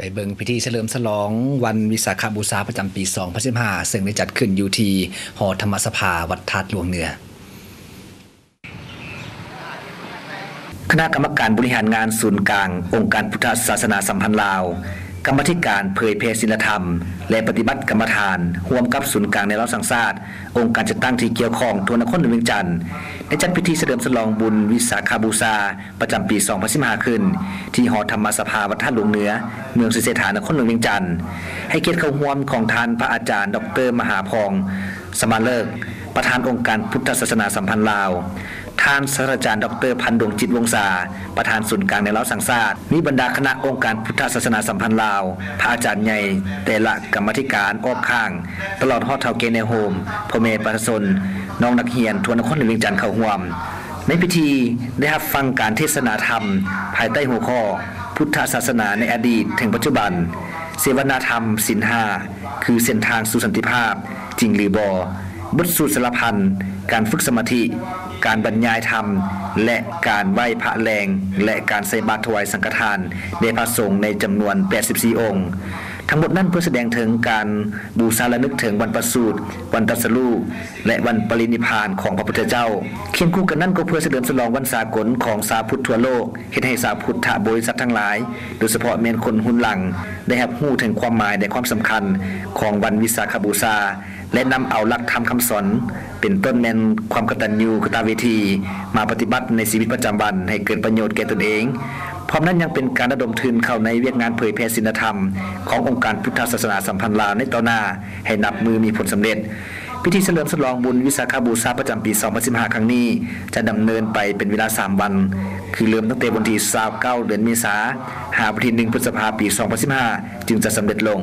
ไปเบิ่งพิธีเฉลิมฉลองวันวิสาขบูชาประจำปี2015ซึ่งได้จัดขึ้นอยู่ที่หอธรรมสภาวัดธาตุหลวงเหนือคณะกรรมการบริหารงานศูนย์กลางองค์การพุทธศาสนาสัมพันธ์ลาวกรรมาธิการเผยแพร่ศีลธรรมและปฏิบัติกรรมฐานร่วมกับศูนย์กลางในรัฐสังสาสตร์องค์การจัดตั้งที่เกี่ยวข้องทั่วนครหลวงเวียงจันทน์ได้จัดพิธีเฉลิมฉลองบุญวิสาขบูชาประจำปี2015ขึ้นที่หอธรรมสภาวัดธาตุหลวงเหนือเมืองศรีเสถานครหลวงเวียงจันทน์ให้เกียรติเข้าร่วมของท่านพระอาจารย์ดร.มหาพองสมาเลิกประธานองค์การพุทธศาสนาสัมพันธ์ลาวท่านศาสตราจารย์ดร.พันดวงจิตวงศาประธานศูนย์กลางในรัฐสังสาสตร์มีบรรดาคณะองค์การพุทธศาสนาสัมพันธ์ลาวพระอาจารย์ใหญ่แต่ละกรรมธิการออกข้างตลอดฮอดเฒ่าเกในโฮมพ่อแม่ประชาชนน้องนักเรียนทั่วนครหลวงเวียงจันทน์เข้าร่วมในพิธีได้รับฟังการเทศนาธรรมภายใต้หัวข้อพุทธศาสนาในอดีตถึงปัจจุบันเสวนาธรรมศีล5คือเส้นทางสู่สันติภาพจริงหรือบ่บทสูตรสารพันการฝึกสมาธิการบรรยายธรรมและการไหว้พระแรงและการใส่บาตรถวายสังฆทานแด่พระสงฆ์ในจำนวน84องค์ทั้งหมดนั้นเพื่อแสดงถึงการบูชาระลึกถึงวันประสูติวันตรัสรู้และวันปรินิพพานของพระพุทธเจ้าเคียงคู่กันนั้นก็เพื่อเฉลิมฉลองวันสากลของชาวพุทธทั่วโลกเฮ็ดให้ชาวพุทธบริษัททั้งหลายโดยเฉพาะแม่นคนรุ่นหลังได้รับรู้ถึงความหมายและความสำคัญของวันวิสาขบูชาและนำเอาหลักธรรมคำสอนเป็นต้นแม่นความกตัญญูกตเวทีมาปฏิบัติในชีวิตประจำวันให้เกิดประโยชน์แก่ตนเองพร้อมนั้นยังเป็นการระดมทุนเข้าในเวียกงานเผยแพร่ศีลธรรมขององค์การพุทธศาสนาสัมพันธ์ลาวในต่อหน้าให้นับมือมีผลสำเร็จพิธีเฉลิมฉลองบุญวิสาขบูชาประจำปี2015ครั้งนี้จะดำเนินไปเป็นเวลา3วันคือเริ่มตั้งแต่วันที่29เดือนเมษายนหาวันที่1พฤษภาคมปี2015จึงจะสำเร็จลง